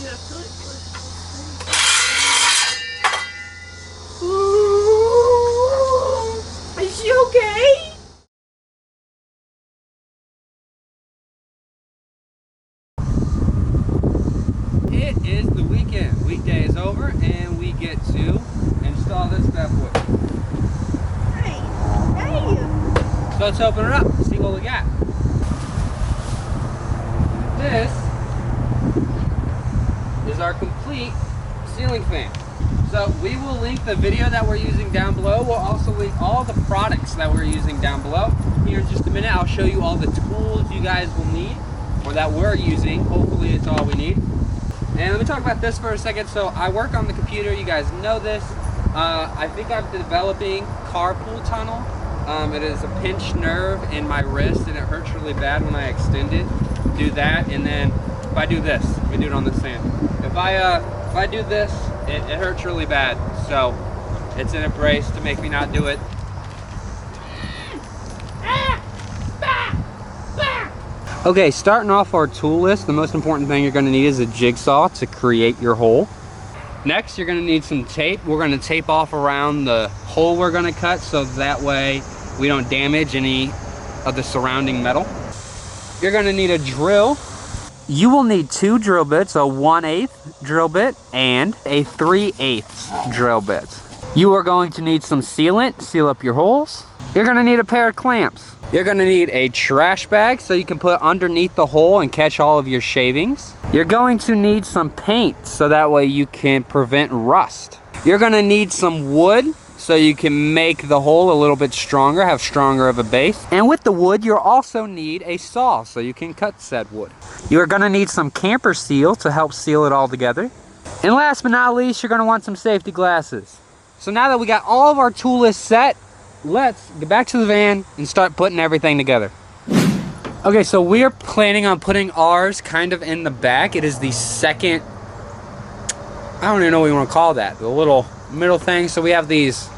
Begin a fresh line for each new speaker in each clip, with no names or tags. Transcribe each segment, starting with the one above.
Yeah, is she okay?
It is the weekend. Weekday is over, and we get to install this bad boy.
Hey, hey.
So let's open it up and see what we got. This is our complete ceiling fan. So we will link the video that we're using down below. We'll also link all the products that we're using down below. Here in just a minute, I'll show you all the tools you guys will need, or that we're using. Hopefully it's all we need. And let me talk about this for a second. So I work on the computer, you guys know this. I think I'm developing carpal tunnel. It is a pinched nerve in my wrist and it hurts really bad when I extend it. Do that, and then if I do this, we do it on the sand. If I do this, it hurts really bad. So it's in a brace to make me not do it. Okay, starting off our tool list, the most important thing you're going to need is a jigsaw to create your hole. Next, you're going to need some tape. We're going to tape off around the hole we're going to cut, so that way we don't damage any of the surrounding metal. You're going to need a drill. You will need 2 drill bits, a 1/8 drill bit and a 3/8 drill bit. You are going to need some sealant, seal up your holes. You're going to need a pair of clamps. You're going to need a trash bag so you can put underneath the hole and catch all of your shavings. You're going to need some paint so that way you can prevent rust. You're going to need some wood so you can make the hole a little bit stronger, have stronger of a base. And with the wood, you'll also need a saw so you can cut said wood. You're going to need some camper seal to help seal it all together. And last but not least, you're going to want some safety glasses. So now that we got all of our tool list set, let's get back to the van and start putting everything together. Okay, so we are planning on putting ours kind of in the back. It is the second, I don't even know what you want to call that, the little middle thing. So we have these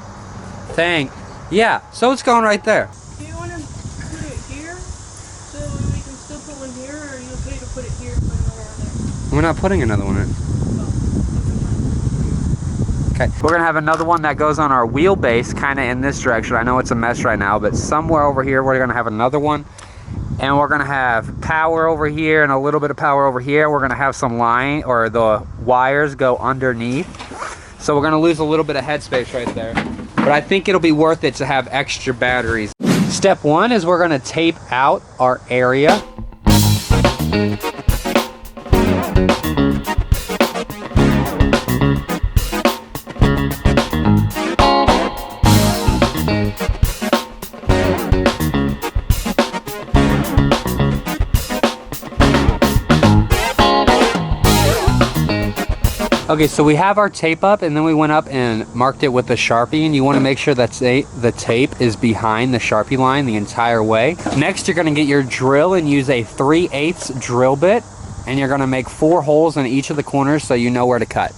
thing. Yeah, so it's going right there.
Do you want to put it here so we can still put one here, or are you okay to put it here and put another one there?
We're not putting another one in. Okay, we're gonna have another one that goes on our wheelbase kind of in this direction. I know it's a mess right now, but somewhere over here we're gonna have another one, and we're gonna have power over here and a little bit of power over here. We're gonna have some line, or the wires go underneath, so we're gonna lose a little bit of headspace right there, but I think it'll be worth it to have extra batteries. Step 1 is we're gonna tape out our area. Okay, so we have our tape up, and then we went up and marked it with a Sharpie, and you want to make sure that the tape is behind the Sharpie line the entire way. Next, you're going to get your drill and use a 3/8 drill bit, and you're going to make 4 holes in each of the corners so you know where to cut.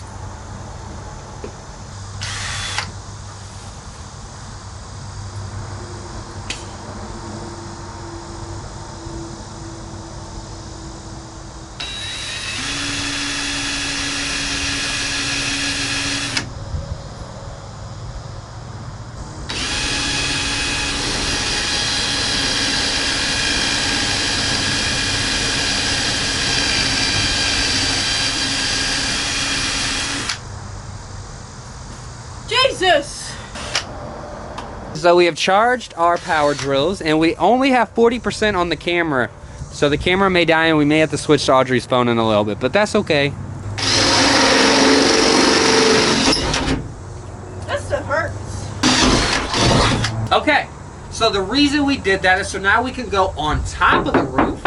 Jesus!
So we have charged our power drills, and we only have 40% on the camera. So the camera may die, and we may have to switch to Audrey's phone in a little bit, but that's okay.
That stuff hurts.
Okay, so the reason we did that is so now we can go on top of the roof.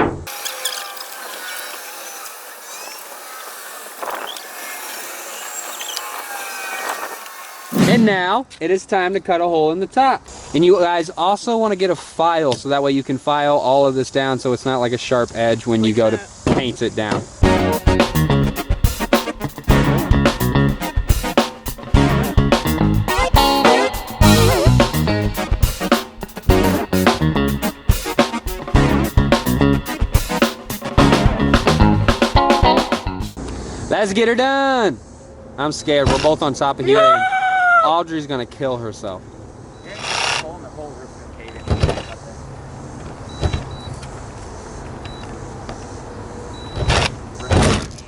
And now it is time to cut a hole in the top. And you guys also want to get a file so that way you can file all of this down so it's not like a sharp edge when you go to paint it down. Let's get her done. I'm scared. We're both on top of here.
No!
And Audrey's gonna kill herself.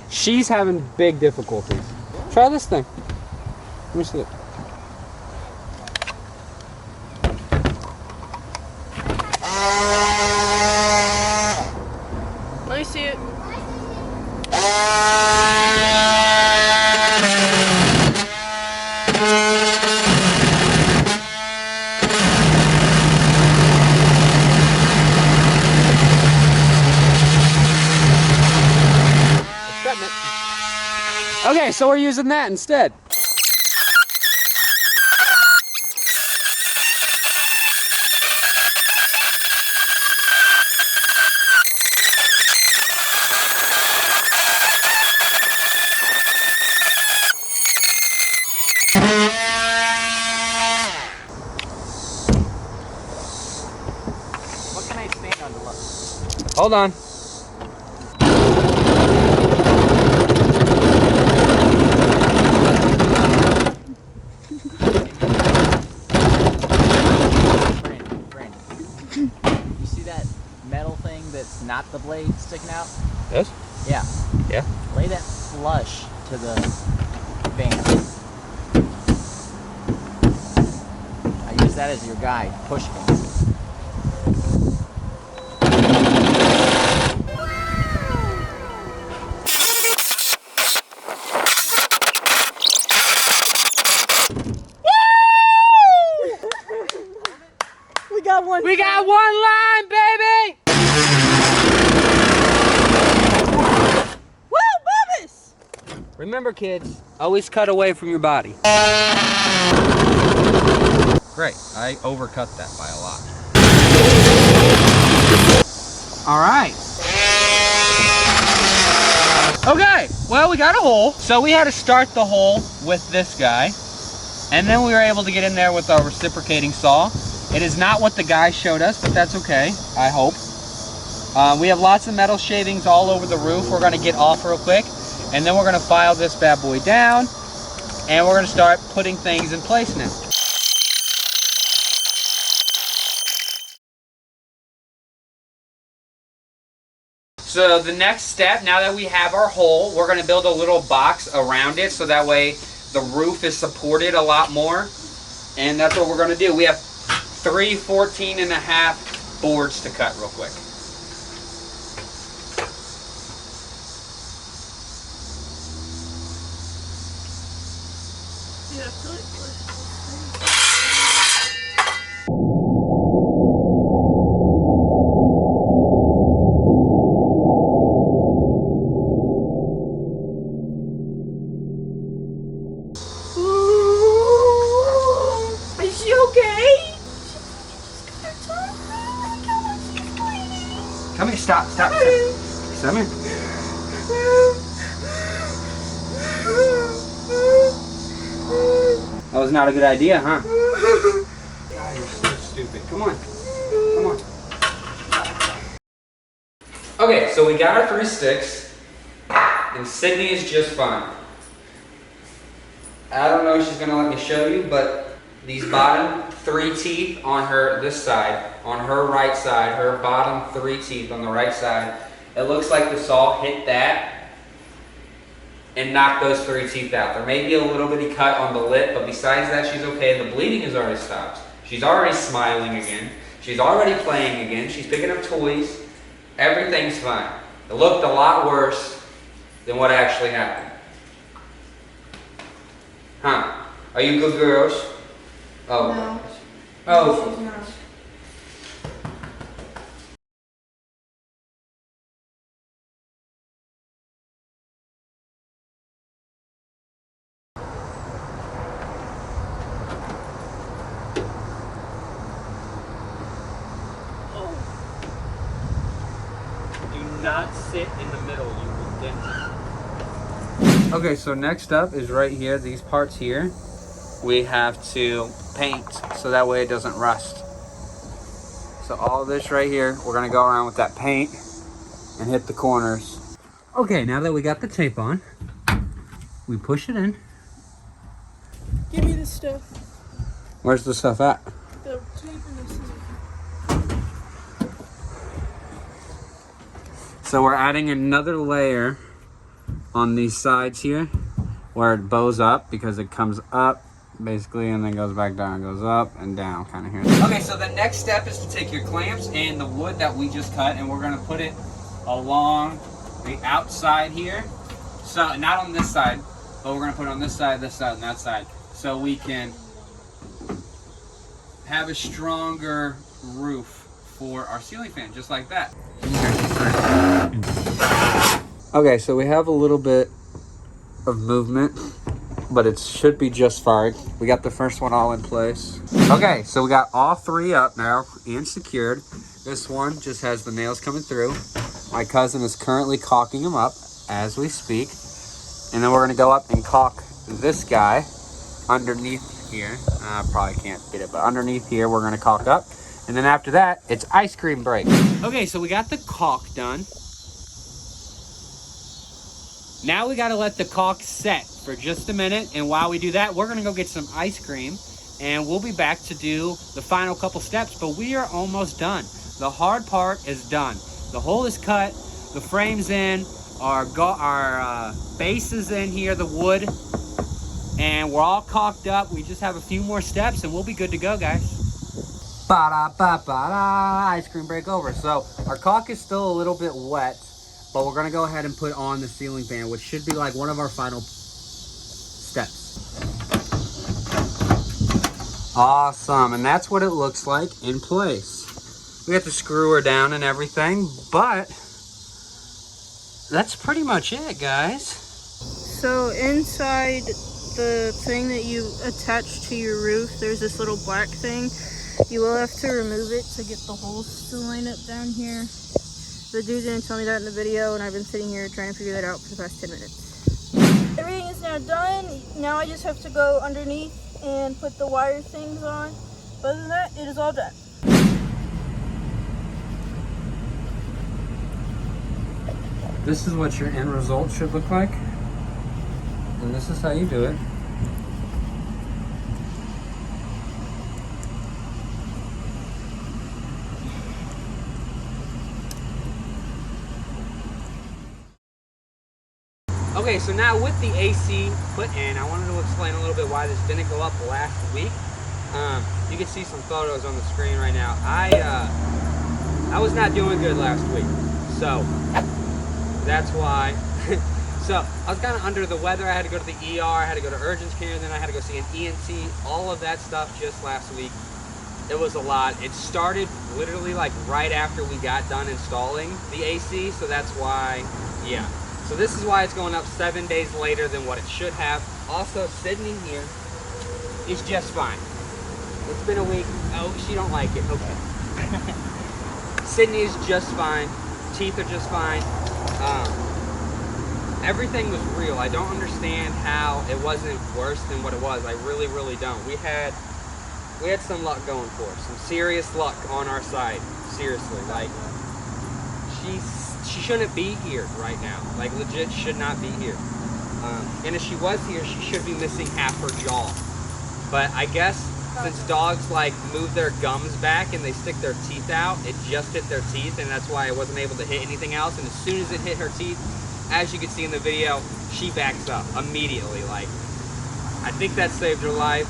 She's having big difficulties. Try this thing. Let me see it.
Let me see it.
Okay, so we're using that instead.
What can I stand on to look?
Hold on.
You see that metal thing that's not the blade sticking out?
This?
Yeah.
Yeah.
Lay that flush to the van. I use that as your guide. Push it.
We got one line, baby!
Woo, Bubba's!
Remember, kids, always cut away from your body. Great, I overcut that by a lot. All right. Okay, well, we got a hole. So we had to start the hole with this guy. And then we were able to get in there with our reciprocating saw. It is not what the guy showed us, but that's okay, I hope. We have lots of metal shavings all over the roof. We're gonna get off real quick, and then we're gonna file this bad boy down, and we're gonna start putting things in place now. So the next step, now that we have our hole, we're gonna build a little box around it, so that way the roof is supported a lot more, and that's what we're gonna do. We have 3 14.5 boards to cut real quick.
Yeah, I feel like is she okay?
Come here, stop. Come here. That was not a good idea, huh? God, you're so stupid. Come on. Okay, so we got our 3 sticks, and Sydney is just fine. I don't know if she's gonna let me show you, but these bottom 3 teeth on this side, on her right side, her bottom 3 teeth on the right side, it looks like the saw hit that and knocked those 3 teeth out. There may be a little bitty cut on the lip, but besides that, she's okay. The bleeding has already stopped. She's already smiling again. She's already playing again. She's picking up toys. Everything's fine. It looked a lot worse than what actually happened. Huh? Are you good girls? Oh.
No.
Oh.
She's not.
Not sit in the middle, you will dent it. Okay, so next up is right here, these parts here. We have to paint so that way it doesn't rust. So all of this right here, we're gonna go around with that paint and hit the corners. Okay, now that we got the tape on, we push it in.
Give me the stuff.
Where's the stuff at?
The tape and the scissors.
So we're adding another layer on these sides here where it bows up because it comes up basically and then goes back down, goes up and down kind of here. Okay, so the next step is to take your clamps and the wood that we just cut and we're going to put it along the outside here. So not on this side, but we're going to put it on this side, and that side, so we can have a stronger roof for our ceiling fan, just like that. Okay, so we have a little bit of movement, but it should be just fine. We got the first one all in place. Okay, so we got all three up now and secured. This one just has the nails coming through. My cousin is currently caulking them up as we speak. And then we're gonna go up and caulk this guy underneath here. I probably can't get it, but underneath here we're gonna caulk up. And then after that, it's ice cream break. Okay, so we got the caulk done. Now we gotta let the caulk set for just a minute. And while we do that, we're gonna go get some ice cream and we'll be back to do the final couple steps, but we are almost done. The hard part is done. The hole is cut, the frame's in, our base is in here, the wood, and we're all caulked up. We just have a few more steps and we'll be good to go, guys. Ba-da-ba-ba-da, ice cream break over. So our caulk is still a little bit wet, but we're gonna go ahead and put on the ceiling fan, which should be like one of our final steps. Awesome, and that's what it looks like in place. We have to screw her down and everything, but that's pretty much it, guys.
So inside the thing that you attach to your roof, there's this little black thing. You will have to remove it to get the holes to line up down here. The dude didn't tell me that in the video, and I've been sitting here trying to figure that out for the past 10 minutes. Everything is now done. Now I just have to go underneath and put the wire things on. But other than that, it is all done.
This is what your end result should look like. And this is how you do it. Okay, so now with the AC put in, I wanted to explain a little bit why this didn't go up last week. You can see some photos on the screen right now. I was not doing good last week, so that's why. So I was kind of under the weather. I had to go to the ER, I had to go to urgent care, and then I had to go see an ENT, all of that stuff just last week. It was a lot. It started literally like right after we got done installing the AC, so that's why, yeah. So this is why it's going up 7 days later than what it should have. Also, Sydney here is just fine. It's been a week. Oh, she don't like it. Okay. Sydney is just fine. Teeth are just fine. Everything was real. I don't understand how it wasn't worse than what it was. I really, really don't. We had some luck going for us. Some serious luck on our side. Seriously, like she shouldn't be here right now. Like legit should not be here. And if she was here, she should be missing half her jaw. But I guess since dogs like move their gums back and they stick their teeth out, it just hit their teeth, and that's why I wasn't able to hit anything else. And as soon as it hit her teeth, as you can see in the video, she backs up immediately. Like, I think that saved her life.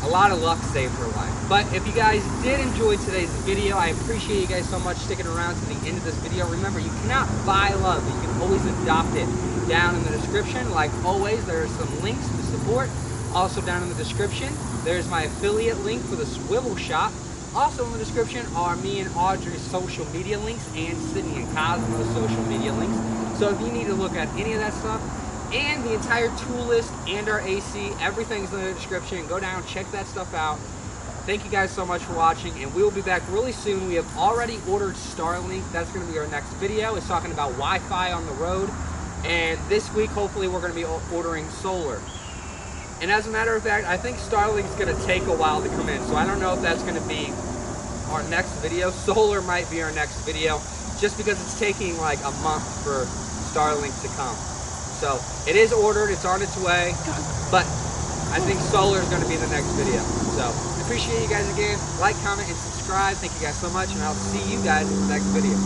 A lot of luck saved her life. But if you guys did enjoy today's video, I appreciate you guys so much sticking around to the end of this video. Remember, you cannot buy love. You can always adopt it. Down in the description, like always, there are some links to support. Also down in the description, there's my affiliate link for the Swivel Shop. Also in the description are me and Audrey's social media links and Sydney and Cosmo's social media links. So if you need to look at any of that stuff, and the entire tool list and our AC, everything's in the description. Go down, check that stuff out. Thank you guys so much for watching, and we will be back really soon. We have already ordered Starlink. That's going to be our next video. It's talking about Wi-Fi on the road. And this week, hopefully, we're going to be ordering solar. And as a matter of fact, I think Starlink's going to take a while to come in. So I don't know if that's going to be our next video. Solar might be our next video, just because it's taking like a month for Starlink to come. So it is ordered, it's on its way, but I think solar is going to be the next video. So I appreciate you guys again. Like, comment, and subscribe. Thank you guys so much, and I'll see you guys in the next video.